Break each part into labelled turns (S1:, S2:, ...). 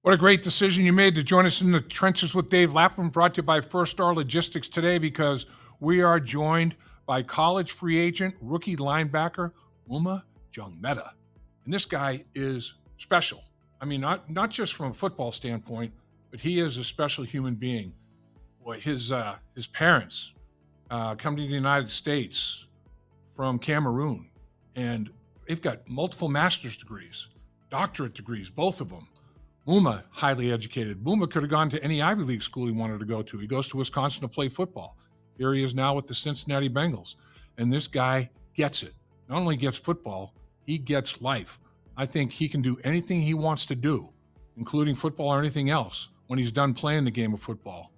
S1: What a great decision you made to join us in the trenches with Dave Lapham, brought to you by First Star Logistics today, because we are joined by college free agent, rookie linebacker, Maema Njongmeta. And this guy is special. I mean, not just from a football standpoint, but he is a special human being. Boy, his parents come to the United States from Cameroon, and they've got multiple master's degrees, doctorate degrees, both of them. Maema, highly educated. Maema could have gone to any Ivy League school he wanted to go to. He goes to Wisconsin to play football. Here he is now with the Cincinnati Bengals. And this guy gets it. Not only gets football, he gets life. I think he can do anything he wants to do, including football or anything else, when he's done playing the game of football.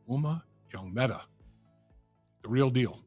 S1: Maema Njongmeta, the real deal.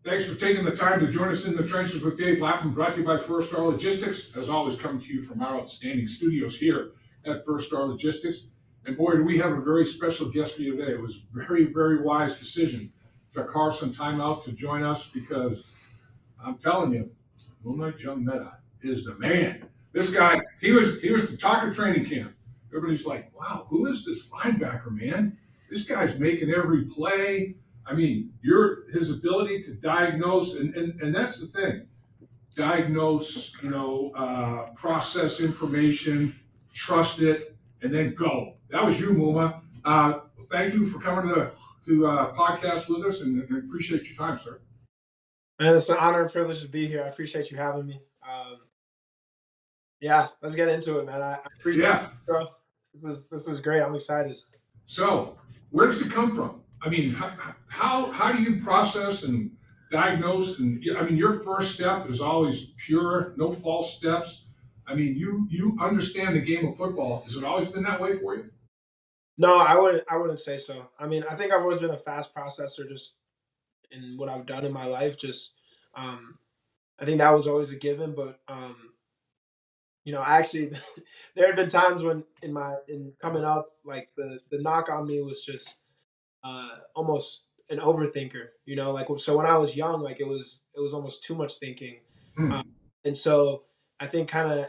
S1: Thanks for taking the time to join us in the trenches with Dave Lapham, brought to you by First Star Logistics. As always, coming to you from our outstanding studios here at First Star Logistics. And boy, do we have a very special guest for you today. It was a very, very wise decision to carve some time out to join us, because I'm telling you, Maema Njongmeta is the man. This guy, he was the talk of training camp. Everybody's like, wow, who is this linebacker, man? This guy's making every play. I mean, his ability to diagnose, and that's the thing. Diagnose, process information, trust it, and then go. That was you, Maema. Thank you for coming to podcast with us, and appreciate your time, sir.
S2: Man, it's an honor and privilege to be here. I appreciate you having me. Yeah, let's get into it, man. I appreciate it, bro. This is great. I'm excited.
S1: So, where does it come from? I mean, how do you process and diagnose? And I mean, your first step is always pure, no false steps. I mean, you understand the game of football. Has it always been that way for you?
S2: No, I wouldn't say so. I mean, I think I've always been a fast processor just in what I've done in my life. Just I think that was always a given, but I actually there had been times when in coming up, like the knock on me was just almost an overthinker. Like, so when I was young, like it was almost too much thinking,
S1: Hmm.
S2: and so I think kind of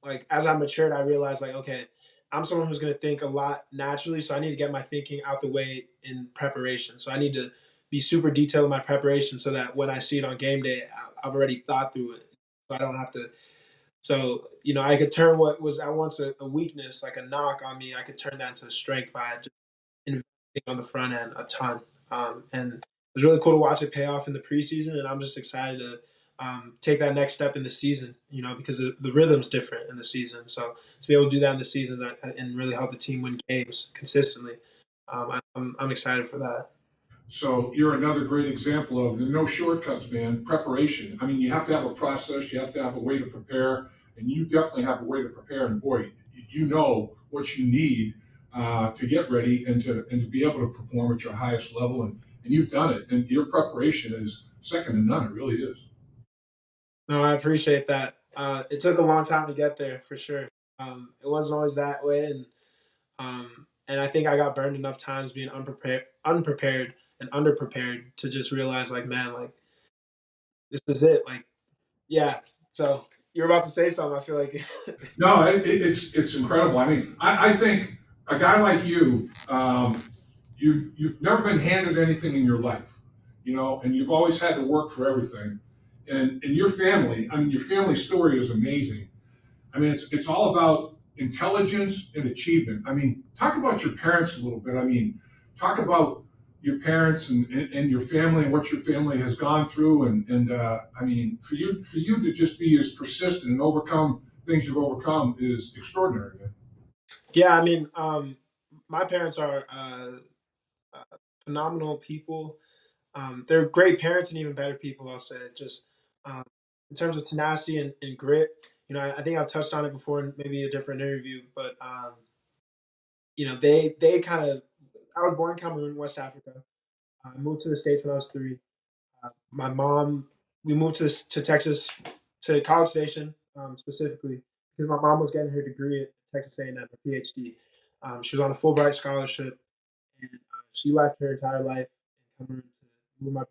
S2: like as I matured, I realized like, okay, I'm someone who's going to think a lot naturally, so I need to get my thinking out the way in preparation. So I need to be super detailed in my preparation so that when I see it on game day, I've already thought through it, so I don't have to. So I could turn what was at once a weakness, like a knock on me, I could turn that into a strength by just investing on the front end a ton. And it was really cool to watch it pay off in the preseason, and I'm just excited to take that next step in the season, because the rhythm's different in the season. So to be able to do that in the season and really help the team win games consistently, I'm excited for that.
S1: So you're another great example of the no shortcuts, man. Preparation. I mean, you have to have a process. You have to have a way to prepare, and you definitely have a way to prepare. And boy, you know what you need to get ready and to be able to perform at your highest level. And you've done it. And your preparation is second to none. It really is.
S2: No, I appreciate that. It took a long time to get there for sure. It wasn't always that way, and I think I got burned enough times being unprepared and underprepared to just realize, like, man, like this is it. Like, yeah. So you're about to say something. I feel like.
S1: No, it's incredible. I mean, I think a guy like you, you've never been handed anything in your life, and you've always had to work for everything. And your family, I mean, your family story is amazing. I mean, it's all about intelligence and achievement. I mean, talk about your parents a little bit. I mean, talk about your parents and your family and what your family has gone through. And I mean, for you to just be as persistent and overcome things you've overcome is extraordinary, man.
S2: Yeah, I mean, my parents are phenomenal people. They're great parents and even better people. I'll say just um, in terms of tenacity and grit. I think I've touched on it before in maybe a different interview, but they kind of. I was born in Cameroon, West Africa. I moved to the States when I was 3. My mom, we moved to Texas, to College Station, specifically because my mom was getting her degree at Texas A&M, her PhD. She was on a Fulbright scholarship, and she left her entire life in Cameroon to move my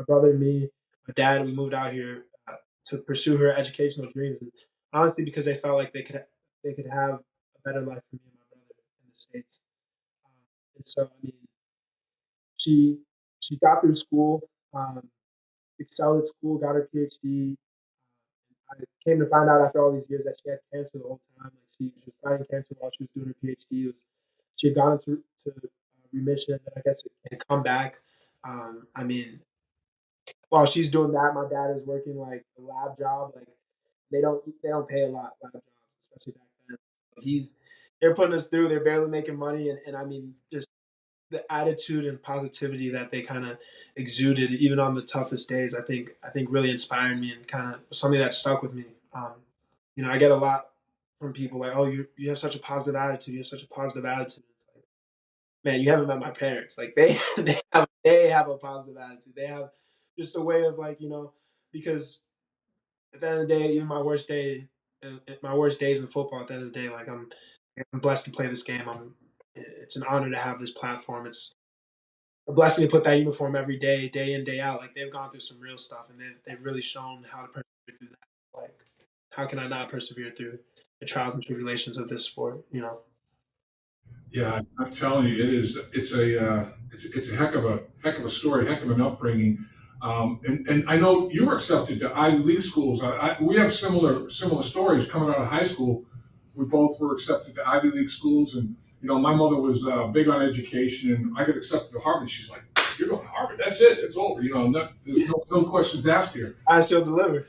S2: brother, me, my dad. We moved out here to pursue her educational dreams, and honestly, because they felt like they could have a better life for me and my brother in the States. And so, I mean, she she got through school, excelled at school, got her PhD. I came to find out after all these years that she had cancer the whole time. Like she was fighting cancer while she was doing her PhD. She had gone into remission, and I guess it had come back. I mean, while she's doing that, my dad is working like a lab job. Like they don't pay a lot lab jobs, especially back then. They're putting us through. They're barely making money, and I mean, just the attitude and positivity that they kind of exuded, even on the toughest days, I think really inspired me and kind of something that stuck with me. I get a lot from people like, "Oh, you have such a positive attitude. You have such a positive attitude." It's like, man, you haven't met my parents. Like they have a positive attitude. They have just a way of like because at the end of the day, even my worst days in football. At the end of the day, like I'm blessed to play this game. It's an honor to have this platform. It's a blessing to put that uniform every day, day in, day out. Like they've gone through some real stuff, and they've really shown how to persevere through that. Like, how can I not persevere through the trials and tribulations of this sport?
S1: Yeah, I'm telling you, it's a heck of a story, heck of an upbringing. And I know you were accepted to Ivy League schools. We have similar stories coming out of high school. We both were accepted to Ivy League schools, and my mother was big on education, and I got accepted to Harvard. She's like, "You're going to Harvard? That's it. It's over." There's no questions asked here.
S2: I still deliver.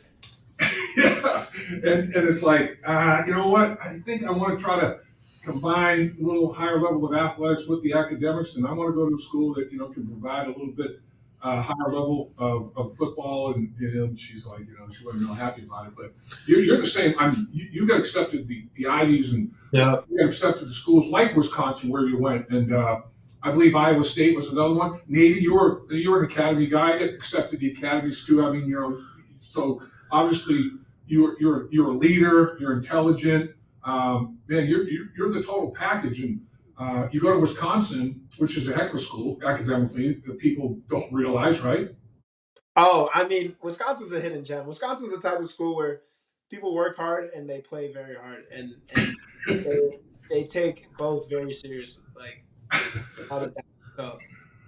S1: Yeah, and it's like, you know what? I think I want to try to combine a little higher level of athletics with the academics, and I want to go to a school that can provide a little bit higher level of football. And she's like, she wasn't real happy about it. But you're the same. You got accepted the Ivies, and
S2: Yeah.
S1: you got accepted to schools like Wisconsin where you went, and I believe Iowa State was another one. Navy, you were an academy guy. I got accepted the academies too. I mean, so obviously you're a leader. You're intelligent. Man, you're the total package. And you go to Wisconsin, which is a heck of a school academically that people don't realize, right?
S2: Oh, I mean, Wisconsin's a hidden gem. Wisconsin's the type of school where people work hard and they play very hard, and they take both very seriously. Like without a doubt.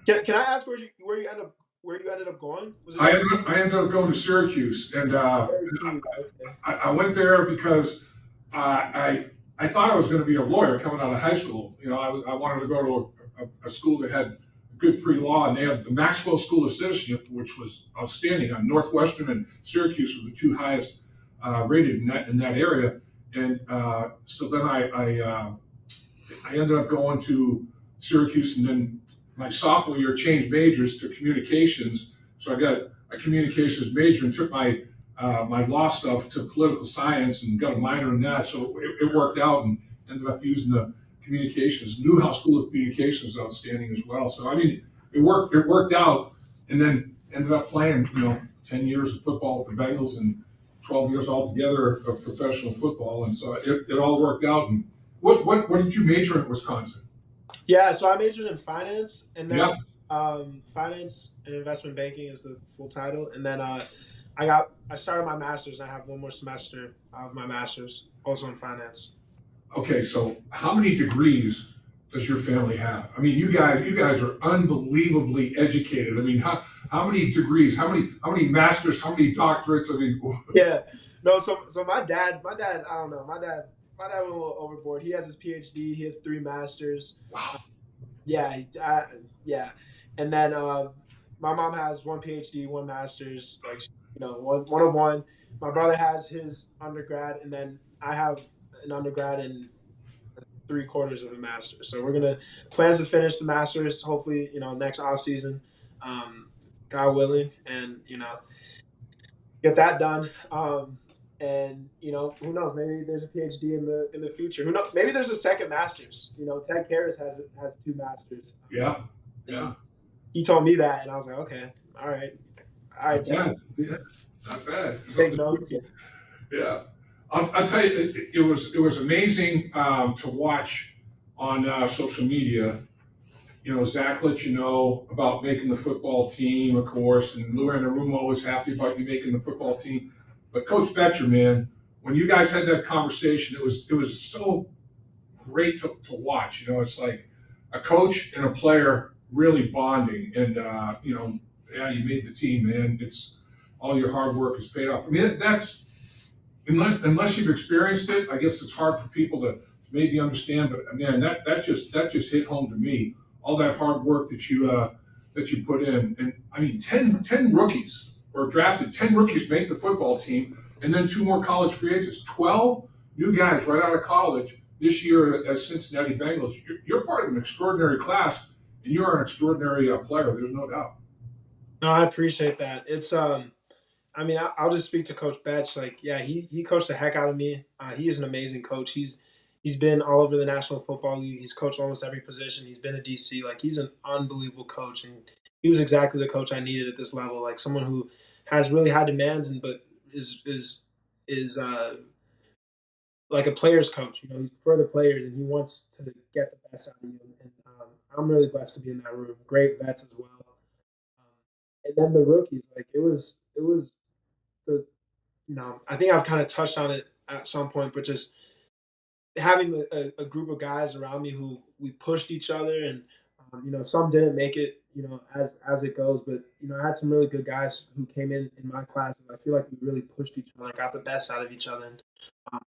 S2: So, can I ask where you ended up going? Was it
S1: I ended up going to Syracuse, and
S2: Syracuse? Okay.
S1: I went there because I thought I was going to be a lawyer coming out of high school. I wanted to go to a school that had good pre-law, and they had the Maxwell School of Citizenship, which was outstanding. Northwestern and Syracuse were the two highest rated in that area. And so then I ended up going to Syracuse, and then my sophomore year changed majors to communications. So I got a communications major and took my law stuff to political science and got a minor in that. So it worked out, and ended up using the communications. Newhouse School of Communications is outstanding as well. So I mean, it worked out, and then ended up playing 10 years of football with the Bengals and 12 years altogether of professional football, and so it all worked out. And what did you major in at Wisconsin?
S2: Yeah, so I majored in finance, and then
S1: Yeah.
S2: finance and investment banking is the full title, and then I started my master's, and I have one more semester of my master's, also in finance.
S1: Okay, so how many degrees does your family have? I mean, you guys are unbelievably educated. I mean, how many degrees? How many masters? How many doctorates? I mean,
S2: Yeah, no, so my dad, I don't know, my dad went a little overboard. He has his PhD, he has 3 masters.
S1: wow.
S2: Yeah, yeah, and then my mom has one PhD, 1 master's, like one of one. My brother has his undergrad, and then I have an undergrad and 3/4 of a master's. So we're gonna plans to finish the masters hopefully next off season, God willing, and get that done. And who knows? Maybe there's a PhD in the future. Who knows? Maybe there's a second master's. Ted Karras has two masters,
S1: Yeah, yeah,
S2: and he told me that, and I was like, okay, all right,
S1: not
S2: Ted,
S1: bad. Yeah, not bad.
S2: take
S1: Something.
S2: notes.
S1: Yeah, I'll tell you, it was amazing to watch on social media. Zach let you know about making the football team, of course, and Lou Anarumo was happy about you making the football team. But Coach Betcher, man, when you guys had that conversation, it was so great to watch. It's like a coach and a player really bonding, and yeah, you made the team, man. It's all your hard work has paid off. I mean, that's unless you've experienced it, I guess it's hard for people to maybe understand. But man, that just hit home to me. All that hard work that you put in, and I mean, 10 rookies were drafted. 10 rookies make the football team, and then two more college free agents. 12 new guys right out of college this year as Cincinnati Bengals. You're part of an extraordinary class, and you are an extraordinary player. There's no doubt.
S2: No, I appreciate that. I mean, I'll just speak to Coach Betch. Like, yeah, he coached the heck out of me. He is an amazing coach. He's been all over the National Football League. He's coached almost every position. He's been a DC. Like, he's an unbelievable coach, and he was exactly the coach I needed at this level. Like, someone who has really high demands, but is like a player's coach. He's for the players, and he wants to get the best out of you. And I'm really blessed to be in that room. Great vets as well. And then the rookies, like it was the I think I've kind of touched on it at some point, but just having a group of guys around me who we pushed each other, and some didn't make it, as it goes, but I had some really good guys who came in my class, and I feel like we really pushed each other, like got the best out of each other. And um,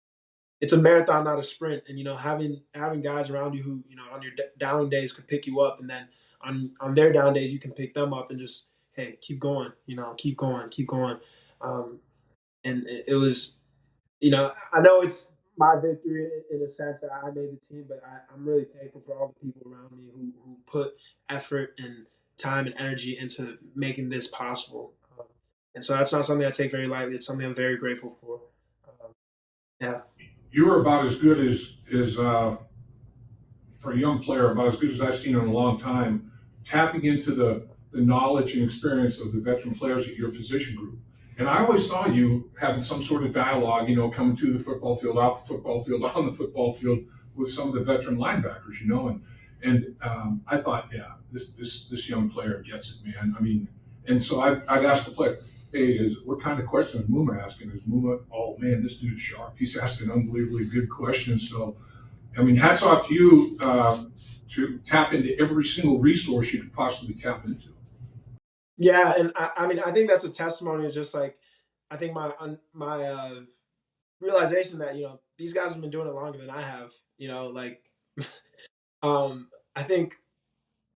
S2: it's a marathon, not a sprint. And having guys around you who on your down days could pick you up, and then on their down days you can pick them up and just, hey, keep going, keep going, keep going. Um, and it was, I know it's my victory in a sense that I made the team, but I'm really thankful for all the people around me who put effort and time and energy into making this possible. And so that's not something I take very lightly. It's something I'm very grateful for. Yeah.
S1: You were about as good as for a young player, about as good as I've seen in a long time, tapping into the knowledge and experience of the veteran players at your position group. And I always saw you having some sort of dialogue, coming to the football field, off the football field, on the football field with some of the veteran linebackers, and I thought, yeah, this young player gets it, man. I mean, and so I'd ask the player, hey, what kind of questions is Muma asking? Is Muma, oh man, this dude's sharp. He's asking unbelievably good questions. So I mean, hats off to you to tap into every single resource you could possibly tap into.
S2: Yeah, and I mean, I think that's a testimony of just like, I think my realization that these guys have been doing it longer than I have. Like, I think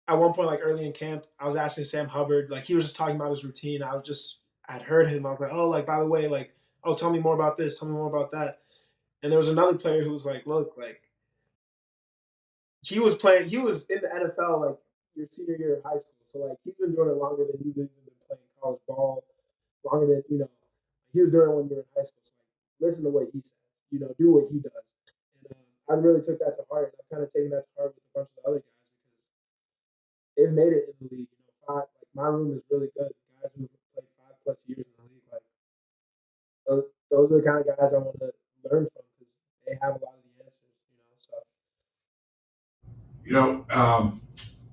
S2: at one point, like early in camp, I was asking Sam Hubbard, like he was just talking about his routine. I'd heard him. I was like, oh, like by the way, like, oh, tell me more about this, tell me more about that. And there was another player who was like, look, like he was in the NFL like your senior year of high school. So like he's been doing it longer than you've even been playing college ball, longer than he was doing it when you were in high school. So like, listen to what he says, do what he does. And I really took that to heart. I've kind of taken that to heart with a bunch of the other guys because they've made it in the league. Like my room is really good. Guys who played 5+ years in the league, like those are the kind of guys I want to learn from because they have a lot of the answers. So
S1: You know,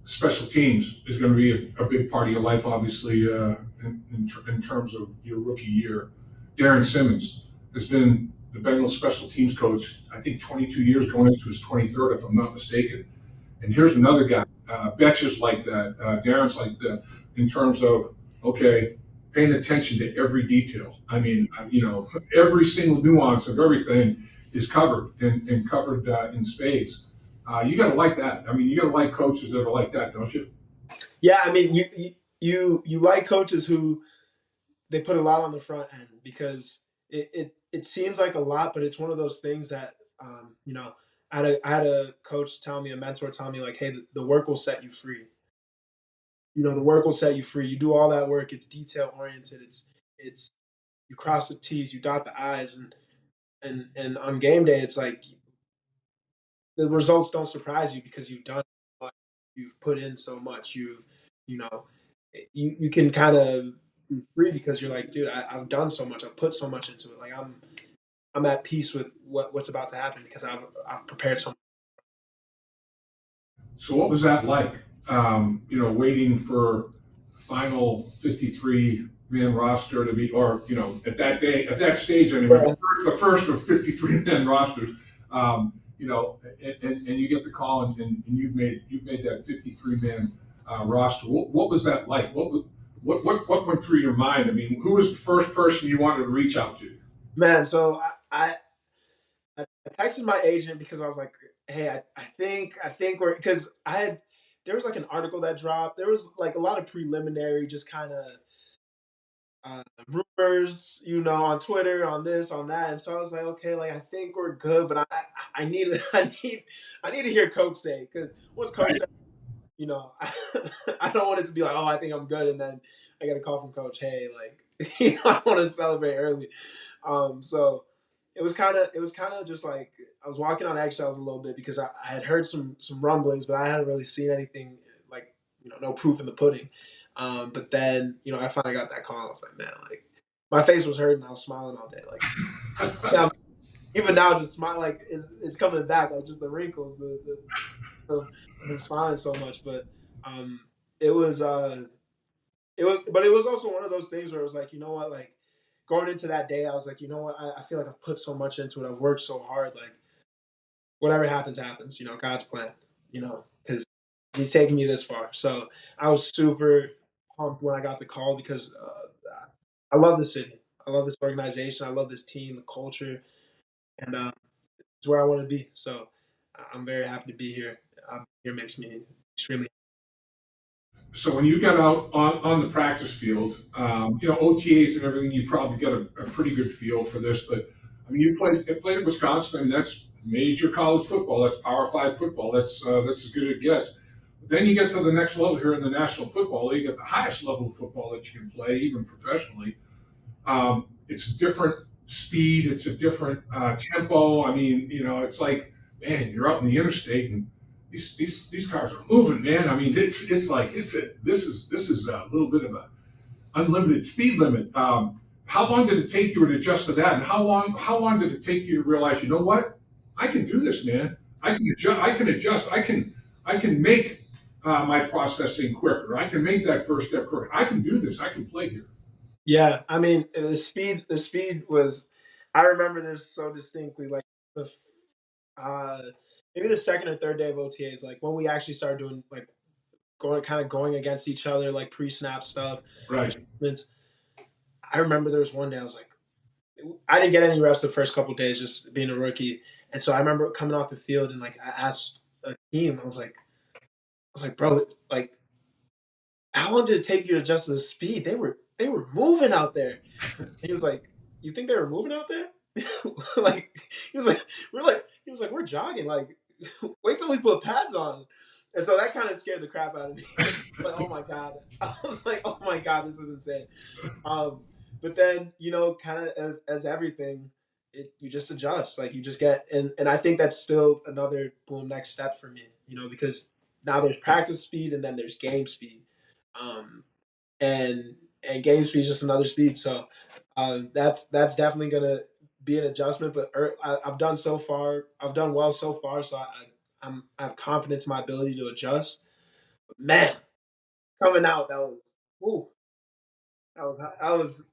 S1: special teams is going to be a big part of your life, obviously, in terms of your rookie year. Darren Simmons has been the Bengals special teams coach, I think 22 years, going into his 23rd, if I'm not mistaken. And here's another guy. Betch is like that. Darren's like that in terms of, okay, paying attention to every detail. I mean, every single nuance of everything is covered and covered in spades. You got to like that. I mean, you got to like coaches that are like that, don't you?
S2: yeah, I mean, you like coaches who they put a lot on the front end because it seems like a lot, but it's one of those things that I had a coach tell me, a mentor tell me like, hey, the work will set you free. The work will set you free. You do all that work. It's detail oriented. It's you cross the T's, you dot the I's, and on game day, it's like the results don't surprise you because you've done so much, you've put in so much, you know, you can kind of be free because you're like, dude, I've done so much, I've put so much into it. Like I'm at peace with what's about to happen because I've prepared so much.
S1: So what was that like? Waiting for final 53 man roster to be, or at that day, at that stage anyway, the first of 53 man rosters. And you get the call, and you've made that 53 man roster. What was that like? What went through your mind? I mean, who was the first person you wanted to reach out to?
S2: Man, so I texted my agent because I was like, hey, I think we're because I had there was like an article that dropped. There was like a lot of preliminary, just kind of rumors, on Twitter, on this, on that, and so I was like, okay, like I think we're good, but I need I need to hear Coach say because once Coach
S1: Right.
S2: said, I, I don't want it to be like, oh, I think I'm good, and then I get a call from Coach, hey, like I want to celebrate early. So it was kind of just like I was walking on eggshells a little bit because I had heard some rumblings, but I hadn't really seen anything like no proof in the pudding. But then I finally got that call. I was like, man, like my face was hurting. I was smiling all day. Like yeah, even now, just smile like it's coming back. Like just the wrinkles, of him smiling so much. But um, it was but it was also one of those things where it was like, you know what, like going into that day, I was like, you know what, I feel like I've put so much into it. I've worked so hard. Like whatever happens, happens. God's plan. Because He's taking me this far. So I was super pumped when I got the call because I love the city. I love this organization. I love this team, the culture, and it's where I want to be. So I'm very happy to be here. Here makes me extremely.
S1: So when you got out on the practice field, OTAs and everything, you probably got a pretty good feel for this. But I mean, you played at Wisconsin. I mean, that's major college football. That's Power 5 football. That's as good as it gets. But then you get to the next level here in the National Football League, at the highest level of football that you can play, even professionally. It's a different speed. It's a different tempo. I mean, it's like, man, you're out in the interstate and these cars are moving, man. I mean, it's like this is a little bit of a unlimited speed limit. How long did it take you to adjust to that, and how long did it take you to realize, you know what, I can do this, man. I can adjust. I can adjust. I can make my processing quicker. I can make that first step quicker. I can do this. I can play here.
S2: Yeah, I mean the speed was. I remember this so distinctly. Like the uh, maybe the second or third day of OTAs, like when we actually started doing like going against each other, like pre-snap stuff,
S1: Right.
S2: adjustments. I remember there was one day I was like, I didn't get any reps the first couple of days, just being a rookie, and so I remember coming off the field and like I asked a team, I was like, bro, like how long did it take you to adjust to the speed? They were moving out there. He was like, "You think they were moving out there?" Like he was like, "We're jogging. Like, wait till we put pads on." And so that kind of scared the crap out of me. Like, oh my god, I was like, "Oh my god, this is insane." Um, but then kind of as everything, you just adjust. Like you just get, and I think that's still another boom next step for me. Because now there's practice speed and then there's game speed. Um, and game speed is just another speed. So that's definitely gonna be an adjustment. But I've done so far. I've done well so far. So I have confidence in my ability to adjust. But man, coming out that was ooh,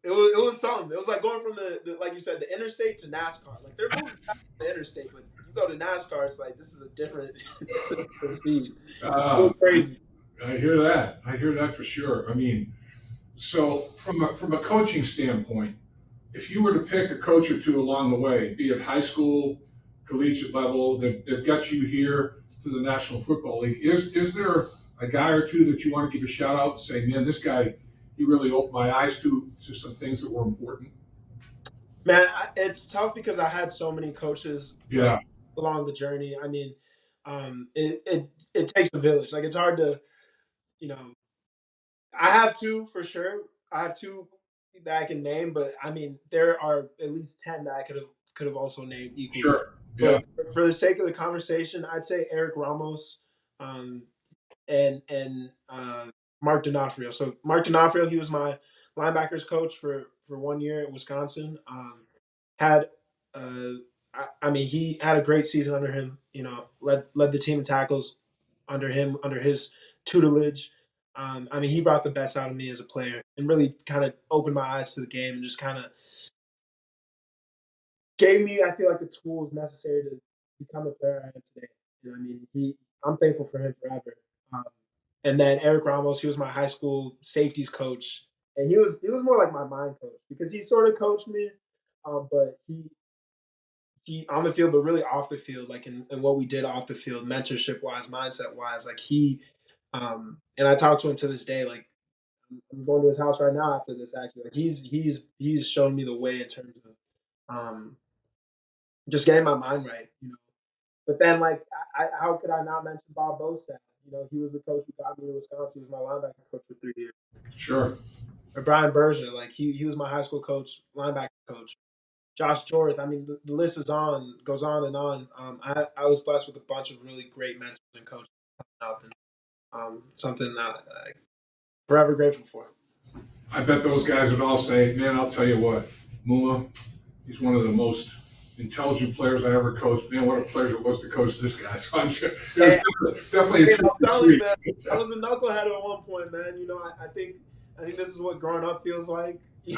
S2: it was something. It was like going from the like you said, the interstate to NASCAR. Like they're moving fast on the interstate, but you go to NASCAR, it's like this is a different, it's a different speed. It was
S1: Uh,
S2: crazy.
S1: I hear that. I hear that for sure. I mean, so from a coaching standpoint, if you were to pick a coach or two along the way, be it high school, collegiate level, that got you here to the National Football League, is there a guy or two that you want to give a shout out and say, man, this guy, he really opened my eyes to some things that were important?
S2: Man, it's tough because I had so many coaches like
S1: Yeah.
S2: along the journey. I mean, it takes a village. Like it's hard to, you know, I have two for sure. I have two. that I can name, but I mean, there are at least 10 that I could have also named equally.
S1: Sure. Yeah.
S2: But for the sake of the conversation, I'd say Eric Ramos, um, and Mark D'Onofrio. So Mark D'Onofrio, he was my linebackers coach for 1 year at Wisconsin. Had I mean, he had a great season under him. You know, led the team in tackles under him, under his tutelage. I mean, he brought the best out of me as a player and really kind of opened my eyes to the game and just kind of gave me, I feel like, the tools necessary to become a player I am today. You know, I mean, I'm thankful for him forever. Um, and then Eric Ramos, he was my high school safeties coach, and he was more like my mind coach because he sort of coached me, but he on the field, but really off the field, like in what we did off the field, mentorship wise, mindset wise, like and I talk to him to this day, like I'm going to his house right now after this actually. Like he's shown me the way in terms of just getting my mind right, you know. But then like how could I not mention Bob Bostad? You know, he was the coach who got me to Wisconsin. He was my linebacker coach for 3 years.
S1: Sure.
S2: Or Brian Berger, like he was my high school coach, linebacker coach. Josh Jorth. I mean, the list is on, goes on and on. I was blessed with a bunch of really great mentors and coaches coming up, and something that I'm forever grateful for.
S1: I bet those guys would all say, man, I'll tell you what, Muma, he's one of the most intelligent players I ever coached. Man, what a pleasure it was to coach this guy. So I'm sure there's
S2: Hey,
S1: definitely a
S2: hey,
S1: truth
S2: I'm
S1: to
S2: telling you,
S1: tweet.
S2: man, I was a knucklehead at one point, man. You know, I think this is what growing up feels like. You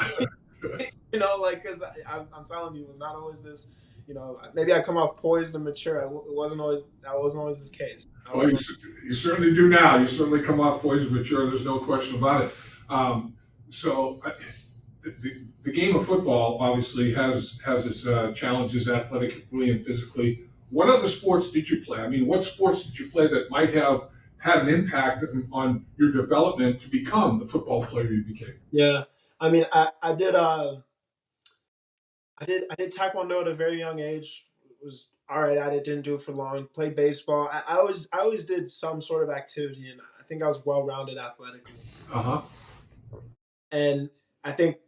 S2: know, like because I'm telling you, it was not always this. You know, maybe I come off poised and mature. It wasn't always that wasn't always the case. I
S1: Well,
S2: was
S1: you certainly do now. You certainly come off poised and mature. There's no question about it. Um, so the game of football obviously has its challenges athletically and physically. What other sports did you play? I mean, what sports did you play that might have had an impact on your development to become the football player you became?
S2: Yeah, I mean, I did taekwondo at a very young age. It was all right. I didn't do it for long. Played baseball. I always did some sort of activity, and I think I was well rounded athletically.
S1: Uh huh.
S2: And I think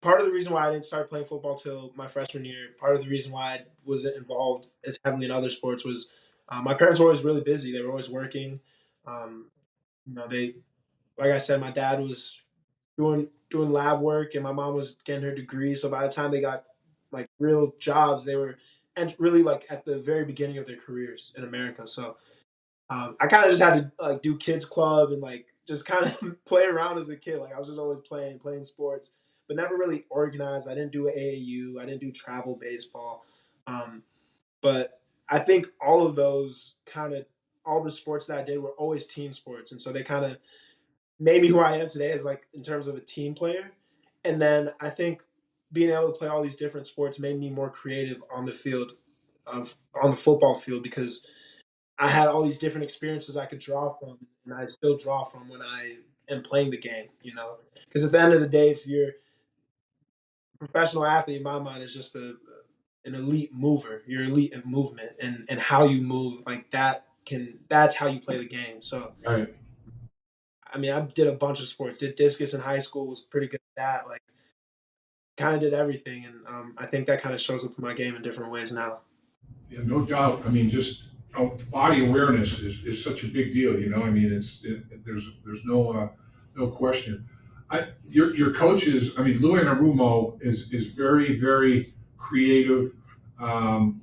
S2: part of the reason why I didn't start playing football till my freshman year, part of the reason why I wasn't involved as heavily in other sports was my parents were always really busy. They were always working. Um, you know, they like I said, my dad was doing lab work, and my mom was getting her degree. So by the time they got like real jobs, they were and really like at the very beginning of their careers in America. So I kind of just had to like do kids club and like just kind of play around as a kid. Like I was just always playing sports, but never really organized. I didn't do AAU. I didn't do travel baseball. Um, but I think all of those kind of all the sports that I did were always team sports, and so they kind of made me who I am today as like in terms of a team player. And then I think being able to play all these different sports made me more creative on the field of on the football field because I had all these different experiences I could draw from, and I still draw from when I am playing the game. You know, because at the end of the day, if you're a professional athlete, in my mind, is just an elite mover. You're elite in movement and how you move. Like that's how you play the game. So
S1: Right.
S2: I mean, I did a bunch of sports. Did discus in high school. Was pretty good at that. Like, kind of did everything, and I think that kind of shows up in my game in different ways now.
S1: Yeah, no doubt. I mean, just body awareness is such a big deal. You know, I mean, there's no question. Your coaches. I mean, Lou Anarumo is very creative.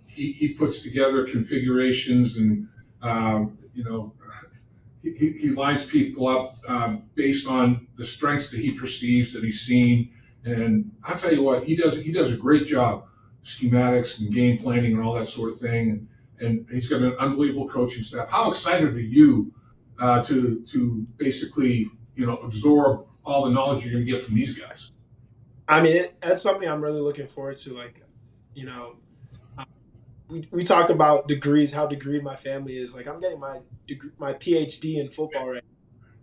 S1: He puts together configurations and you know he lines people up based on the strengths that he perceives that he's seen. And I'll tell you what, he does a great job, schematics and game planning and all that sort of thing. And he's got an unbelievable coaching staff. How excited are you to basically absorb all the knowledge you're going to get from these guys?
S2: I mean, that's something I'm really looking forward to. Like, you know, we talk about degrees, how degreed my family is. Like, I'm getting my PhD in football right.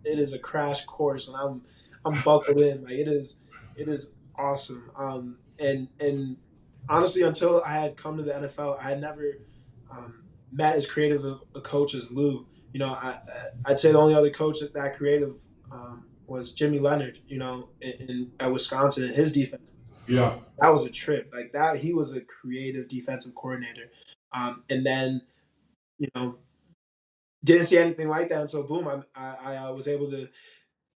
S2: It is a crash course, and I'm buckled in. Like, it is awesome. And honestly, until I had come to the NFL, I had never met as creative a coach as Lou. You know, I'd say the only other coach that creative was Jimmy Leonard, at Wisconsin, and his defense.
S1: Yeah.
S2: That was a trip. Like that, he was a creative defensive coordinator. And then, you know, didn't see anything like that until boom, I was able to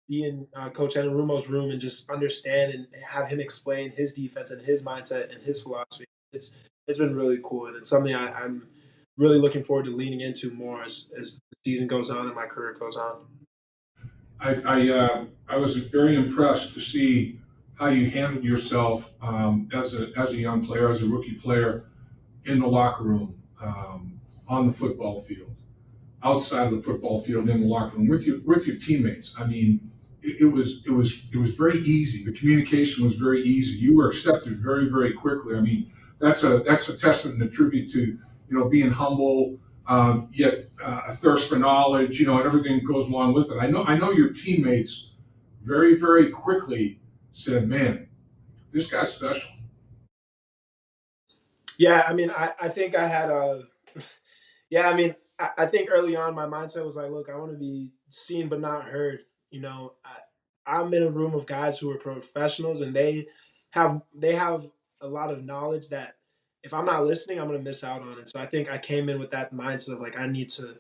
S2: be in Coach Anarumo's room and just understand and have him explain his defense and his mindset and his philosophy. It's been really cool, and it's something I'm really looking forward to leaning into more as the season goes on and my career goes on.
S1: I was very impressed to see how you handled yourself as a young player, as a rookie player in the locker room, on the football field, outside of the football field, in the locker room with your teammates. I mean, it was very easy. The communication was very easy. You were accepted very very quickly. I mean, that's a testament and a tribute to being humble, yet a thirst for knowledge. And everything that goes along with it. I know your teammates very very quickly said, "Man, this guy's special."
S2: Yeah, I mean, I think I had a yeah, I mean, I think early on my mindset was like, look, I want to be seen but not heard. I'm in a room of guys who are professionals, and they have a lot of knowledge that if I'm not listening, I'm gonna miss out on it. So I think I came in with that mindset of like I need to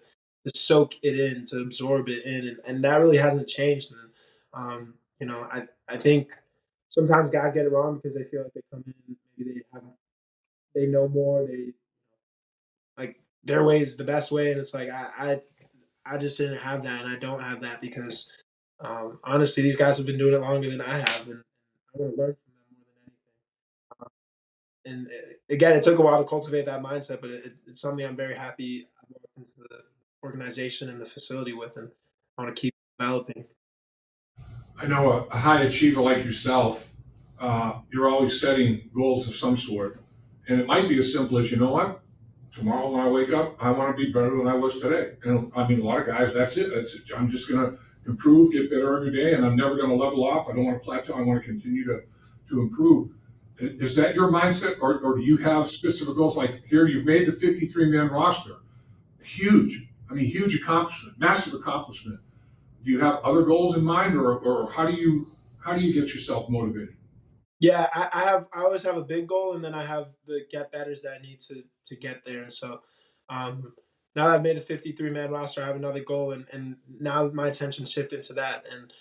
S2: soak it in, to absorb it in, and that really hasn't changed. And I think sometimes guys get it wrong because they feel like they come in, maybe they know more, they like their way is the best way, and it's like I just didn't have that, and I don't have that because honestly, these guys have been doing it longer than I have, and I want to learn from them more than anything. And again, it took a while to cultivate that mindset, but it's something I'm very happy I walked into the organization and the facility with, and I want to keep developing.
S1: I know a high achiever like yourself, you're always setting goals of some sort. And it might be as simple as, you know what? Tomorrow when I wake up, I want to be better than I was today. And I mean, a lot of guys, that's it. I'm just going to improve, get better every day, and I'm never going to level off. I don't want to plateau. I want to continue to improve. Is that your mindset? Or do you have specific goals? Like here, you've made the 53-man roster. Huge. I mean, huge accomplishment, massive accomplishment. Do you have other goals in mind, or how do you get yourself motivated?
S2: Yeah, I always have a big goal, and then I have the get betters that I need to get there. And so um, now that I've made a 53-man roster, I have another goal, and now my attention shifted to that. And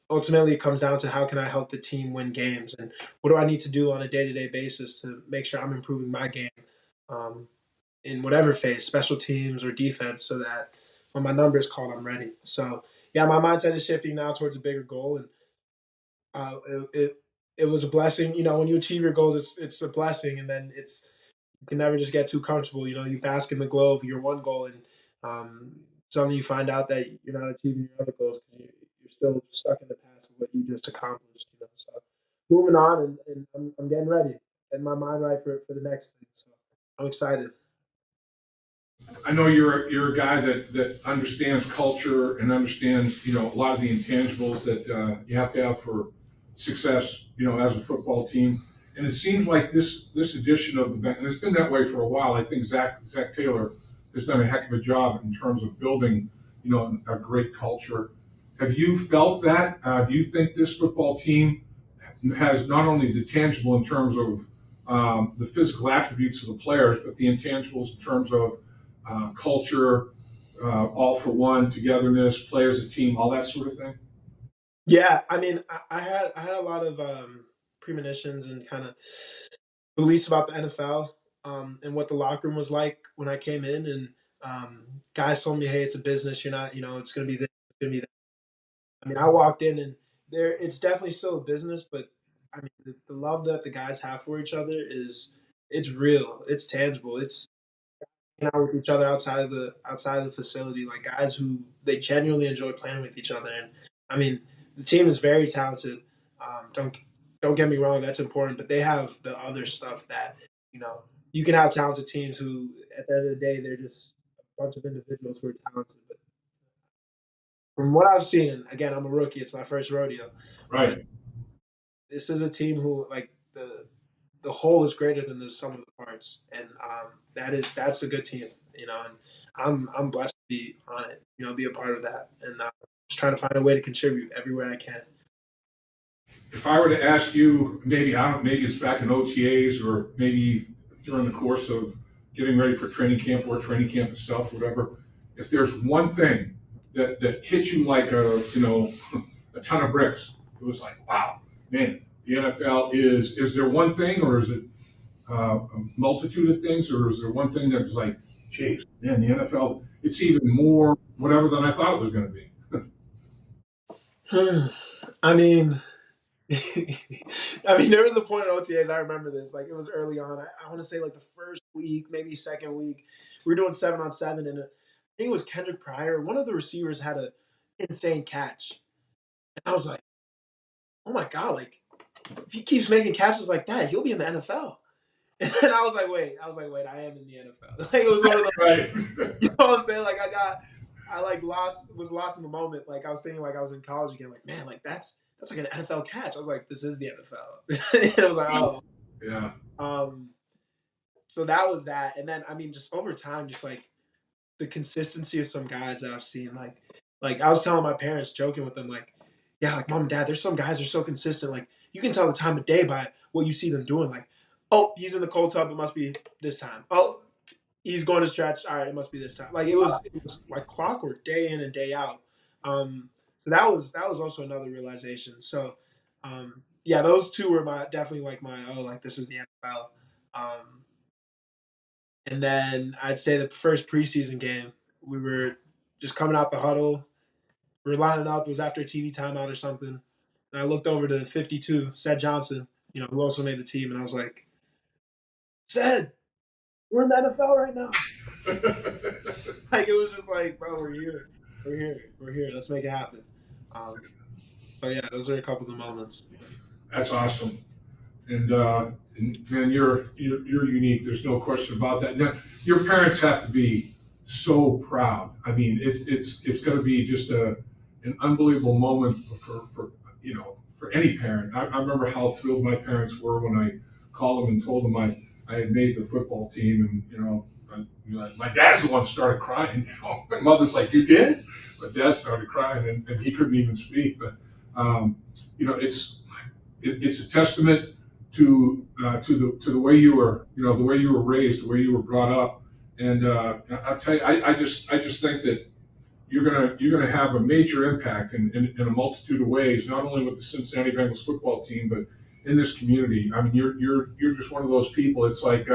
S2: ultimately, it comes down to how can I help the team win games, and what do I need to do on a day-to-day basis to make sure I'm improving my game um, in whatever phase, special teams or defense, so that when my number is called, I'm ready. So yeah, my mindset is shifting now towards a bigger goal, and it was a blessing. When you achieve your goals, it's a blessing, and then you can never just get too comfortable. You bask in the glow of your one goal, and suddenly you find out that you're not achieving your other goals because you're still stuck in the past of what you just accomplished. So moving on, and I'm getting ready, getting my mind right for the next thing. So I'm excited.
S1: I know you're a guy that understands culture and understands a lot of the intangibles that you have to have for success as a football team. And it seems like this edition of the bank, and it's been that way for a while. I think Zach Taylor has done a heck of a job in terms of building a great culture. Have you felt that? Do you think this football team has not only the tangible in terms of the physical attributes of the players, but the intangibles in terms of culture, all for one, togetherness, play as a team, all that sort of thing?
S2: Yeah, I mean, I had a lot of premonitions and kind of beliefs about the NFL, and what the locker room was like when I came in, and guys told me, "Hey, it's a business. You're not, it's going to be this, it's going to be that." I mean, I walked in, and it's definitely still a business, but I mean, the love that the guys have for each other it's real, it's tangible, it's hanging out with each other outside of the facility, like guys who they genuinely enjoy playing with each other. And I mean, the team is very talented. Don't get me wrong, that's important, but they have the other stuff that you know you can have talented teams who, at the end of the day, they're just a bunch of individuals who are talented. But from what I've seen, and again, I'm a rookie; it's my first rodeo, but
S1: Right.
S2: this is a team who like the whole is greater than the sum of the parts, and that's a good team. And I'm blessed to be on it. Be a part of that, and just trying to find a way to contribute everywhere I can.
S1: If I were to ask you, maybe it's back in OTAs or maybe during the course of getting ready for training camp or training camp itself, whatever, if there's one thing that hits you like a a ton of bricks, it was like, wow, man, the NFL is there one thing, or is it a multitude of things, or is there one thing that's like, geez, man, the NFL, it's even more whatever than I thought it was going to be.
S2: I mean, there was a point in OTAs, I remember this, like it was early on. I want to say like the first week, maybe second week, we were doing 7-on-7, and I think it was Kendrick Pryor. One of the receivers had an insane catch. And I was like, oh my God, like if he keeps making catches like that, he'll be in the NFL. And then I was like, wait, I am in the NFL. Like it was one of those,
S1: Right.
S2: you know what I'm saying? Like was lost in the moment. Like I was thinking like I was in college again, like, man, like that's like an NFL catch. I was like, this is the NFL. And it was like, oh.
S1: Yeah.
S2: So that was that. And then, I mean, just over time, just like the consistency of some guys that I've seen, like I was telling my parents, joking with them, like, yeah, like mom and dad, there's some guys that are so consistent. Like you can tell the time of day by what you see them doing. Like, oh, he's in the cold tub, it must be this time. Oh, he's going to stretch. All right, it must be this time. Like it was like clockwork, day in and day out. So that was also another realization. So yeah, those two were definitely like this is the NFL. And then I'd say the first preseason game, we were just coming out the huddle. We were lining up. It was after a TV timeout or something. And I looked over to 52, Sed Johnson, who also made the team. And I was like, Sed, we're in the NFL right now. Like, it was just like, bro, we're here. Let's make it happen. But yeah, those are a couple of the moments.
S1: That's awesome. And man, you're unique. There's no question about that. Now, your parents have to be so proud. I mean, it's going to be just an unbelievable moment for any parent. I remember how thrilled my parents were when I called them and told them I had made the football team, and my dad's the one who started crying. My mother's like, "You did?" But dad started crying, and he couldn't even speak. But it's a testament to the way you were, the way you were raised, the way you were brought up, and I'll tell you, I just think that you're gonna have a major impact in a multitude of ways, not only with the Cincinnati Bengals football team, but in this community. I mean, you're just one of those people. It's like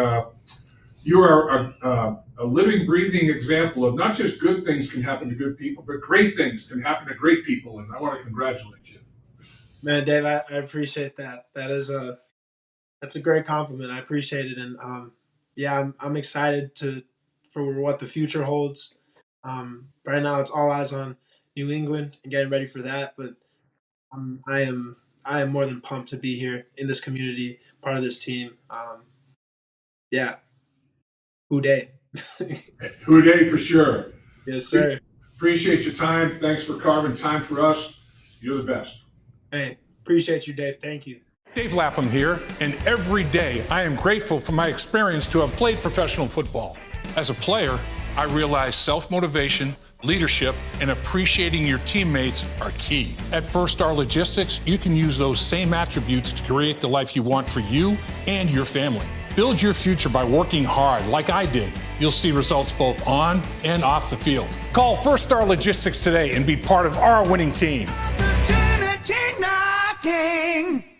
S1: you are a living, breathing example of not just good things can happen to good people, but great things can happen to great people, and I want to congratulate you.
S2: Man, Dave, I appreciate that. That's a great compliment. I appreciate it, and yeah, I'm excited for what the future holds. Right now, it's all eyes on New England and getting ready for that. But I am more than pumped to be here in this community, part of this team. Yeah, Houday.
S1: Houday for sure.
S2: Yes, sir.
S1: Appreciate your time. Thanks for carving time for us. You're the best.
S2: Hey, appreciate you, Dave. Thank you.
S1: Dave Lapham here, and every day I am grateful for my experience to have played professional football. As a player, I realize self-motivation, leadership, and appreciating your teammates are key. At First Star Logistics, you can use those same attributes to create the life you want for you and your family. Build your future by working hard like I did. You'll see results both on and off the field. Call First Star Logistics today and be part of our winning team.
S3: Opportunity knocking.